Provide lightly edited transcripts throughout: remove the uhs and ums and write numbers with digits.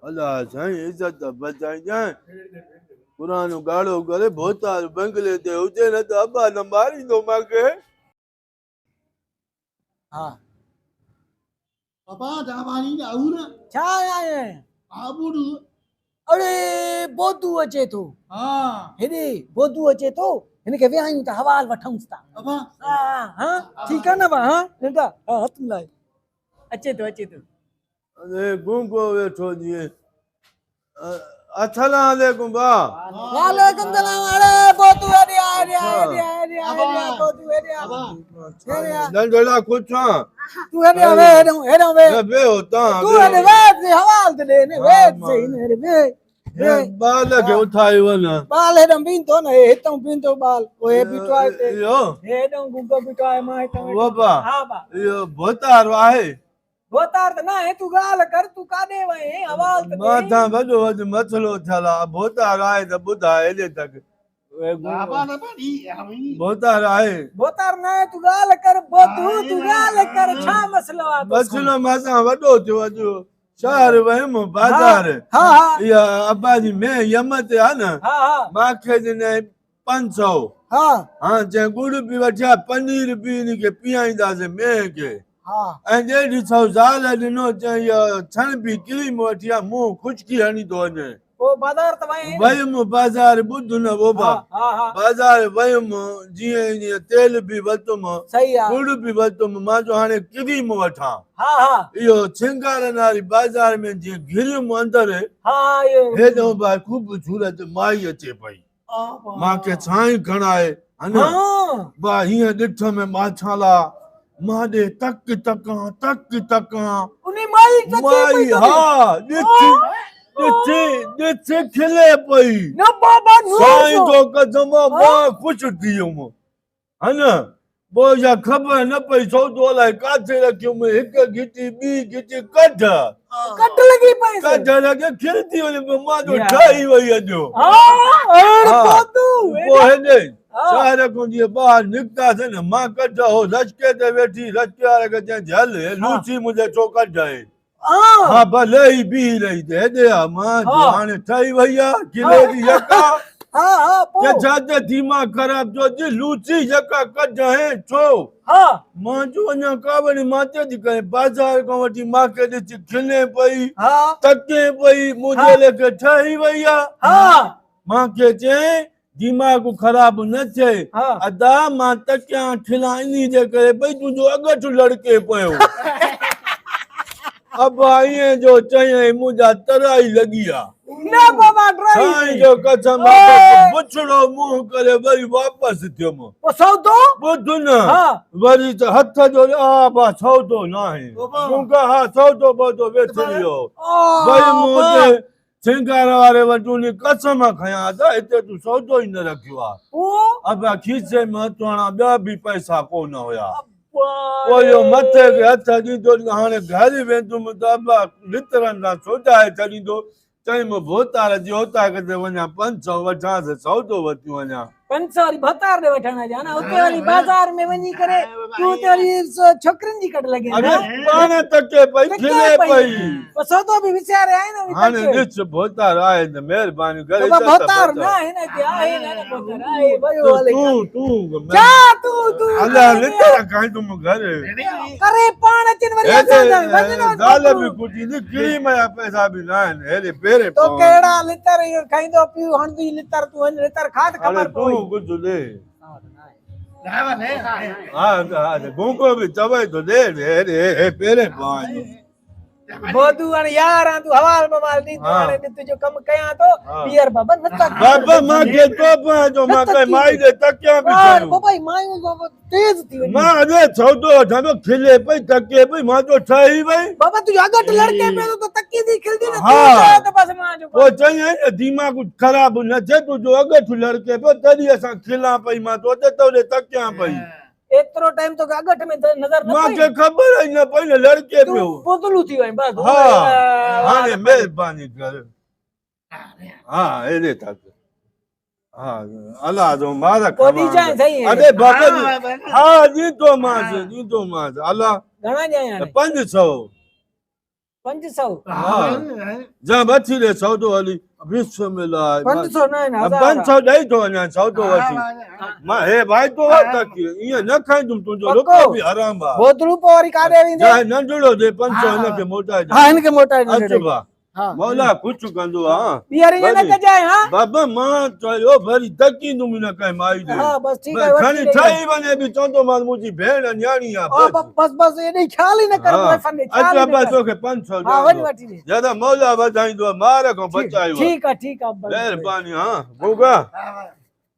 अल्लाह साईं इज्जत बचाइजां पुरानो गाड़ो करे भोतार बंगले ते हुजे न त अब्बा न मारींदो मांखे हा पापा दावानी आउर छा आया आबुडू अरे बोधू अचे थो हां हेॾे बोधू अचे थो हिनखे विहायूं त हवाल वठूंसि था पापा हा हा ठीकु आहे न भाउ हा बेटा हा हथ मिलाए अचे थो अरे गुंगो वेठो जीअं अस्सलाम वालेकुम बा वालेकुम सलाम अरे बोधू हेॾे आ बोधू हेॾे आ नंढड़ा कुछा तू हेॾे वे बे होता तू हेॾे वे हवाल ते ॾे ने वे सही ने हेॾे वे बाल खे उठाई वञा बाल हेॾो बींदो न हितां बींदो बाल ओए बीठो आहे हिते इहो हेॾो गुंगो बीठो आहे मां हितां बाबा हा बा इहो भोतार आहे भोतार त न आहे तू ॻाल्हि कर तू काॾे वए हवाल ते मां वॾो मसलो थियल आहे भोतार आहे त ॿुधाए हेॾे तक बाबा न पानी आवी भोतार आहे भोतार न आहे तू ॻाल्हि कर बोधू तू ॻाल्हि कर छा मसलो आहे मसलो मां वॾो थियो अॼु शहर वयुमि बाज़ार हा हा इहा अब्बा जी में यम ते आहे न हा हा मूंखे ॾिनई 500 हा हाँ चई गुड़ बि वठिया पनीर बि इनखे पीआईंदासीं मेह खे हा ऐं 150 ज़ाल ॾिनो चई छण बि क्रीम वठी आहे मुंहुं खुशकी हणी थो वञे ओ बाज़ार त वए वयुमि बाज़ार ॿुध न बोबा हा हा बाज़ार वयुमि जीअं तेल बि वरितुमि सही आहे गुड़ बि वरितुमि मां चयो हाणे क्रीम वठां हा हा इहो सिंगारनि वारी बाज़ार में जीअं घिरियुमि अंदरि हा इहो हेॾो बा ख़ूबसूरत माई अचे पई मूंखे साईं खणाए हा बा हीअं ॾिठ में माछाला मां ॾे तक तकां उनी माई माई हा ॾिठ खिले पई न बाबा साईं जो कसम मां ख़ुशि थी वियुमि हा न पोइ छा ख़बर न पई सौदो अलाए काथे रखियुमि हिकु गिटी ॿी गिटी कढ लॻी पई कढ लॻे खिल थी वञे मां जो ठही वई अॼु पोइ हेॾे शहर खां जीअं ॿाहिरि निकितासीं न मां कढ हो लश्के ते वेठी लश्के वारे खे चई हल लूची मुंहिंजे छो कढाए हा भले ई बीह रही ते हेॾे आ मां हाणे ठही वई आहे किले जी यका छा त दिमाग़ ख़राब थियो अॼु लूची यका कढाए छो मां जो अञा कावड़ी माते थी करे बाज़ार खां वठी मूंखे ॾिसी खिले पई तके पई मुंहिंजे लेखे ठही वई आहे मूंखे चई दिमाग़ ख़राब न थिए अदा मां तकियां खिलां इन जे करे भई तुंहिंजो अगठ लड़के पियो अब आईं जो चई मुंहिंजा तराई लॻी आहे न बाबा साईं जो कसम बुछड़ो मुंहुं करे वरी वापसि थियुमि सौदो ॿुध न वरी त हथ जो बा सौदो न आहे मूंखां हा सौदो बौदो वेठियो वरी मूं सिंगार वारे वटि उन कसम खयां त हिते तूं सौदो ई न रखियो आहे अब खीसे में हथु हणा ॿिया बि पैसा कोन हुया पोइ इहो मथे खे हथ ॾींदो हाणे घर वेंदुमि त अबा लितरनि सां सोचाए छॾींदो चई मां भोतार जी होता किथे वञा 500 वठांसि सौदो वठी वञा 500 वारी भतार ॾे वठण जा न उते वाली बाज़ार में वञी करे तू उते वाली छोकरिन जी कट लगे अरे पाण तके पई खिले पई सौदो भी विचारे आहे न हाणे ॾिस भोतार आहे न महिरबानी करे भोतार न आहे न के आहे न भोतार आहे भयो वाले तू क्या तू अल्लाह लिटर खाई तुम घर करे पाण अचन वरी असां दाल भी कुटी नी क्रीम या पैसा भी ना है हेरे पेरे तो केड़ा लिटर खाइंदो पियो हणदी लिटर तू लिटर खा त खबर तू कुछ दे हाँ गोंको भी चवे तो दे रे पेरे पाए बोधू अन यार तू हवाल मवाल दी तो हाणे तुझो कम कया तो बियर बाबा न तक बाबा मां के तो जो मां के माई दे तकिया भी कयो बाबा माई बाबा तेज थी वई मां अने सौदो ठानो खिले पई तके पई मां तो ठही वई बाबा तू अगट लड़के पे तो तकी दी खिलदी न तू तो बस मां जो वो चाहिए दिमाग खराब न थे तू जो अगट लड़के पे तड़ी असा खिला पई मां तो तकिया पई एतरो टाइम तो अगट में नजर न मां के खबर ही न पई लड़के पे पोतलू थी वई बस हां हाने मेहरबानी कर हां एदे तक हां अल्लाह जो मारा कोदी जाए सही है अरे बाबा हां जी तो मास अल्लाह घणा जाए 500 500 जा बची ले सौदो हली बिस्मिल्लाह 500 न आहिनि, 500 ॾेई थो वञा सौदो वठी मां हे भाई तो तक ईअं न खाईंदुमि तुंहिंजो पको? रुपयो बि हराम आहे बोतलूं पोइ वरी काॾे वेंदे? जा नंढड़ो दे 500 हिनखे मोटाए हा हिनखे मोटाए ॾे। अच बा हा मौला कुझु कंदो आहे ॿीहर ईअं न कजांइ। हा बाबा मां चयो भरी तकींदुमि न कंहिं माई ॾे हा बस ठीकु आहे, वठी खणी ॾे। ठही वञे बि चवंदो मां मुंहिंजी भेण न्याणी आहे हा, बस एॾी ख़्याल ई न कर मोए फंदे, अच ख़्याल ई न बाबा कर। तोखे 500 हा वञ वठी ॾे। ज्यादा मौला वधाईंदो मार खां बचायो ठीकु आहे बस। महिरबानी हाँ गोगा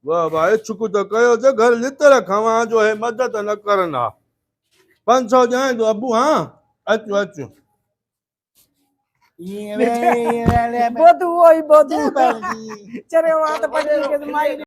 वाह वाह चुकु तो कयो जे घर लितर खवा जो है मदद न करना 500 जाए तो अबू हाँ अचो अचो बोधू वही बोधू चरे वहां तो पड़ी के माई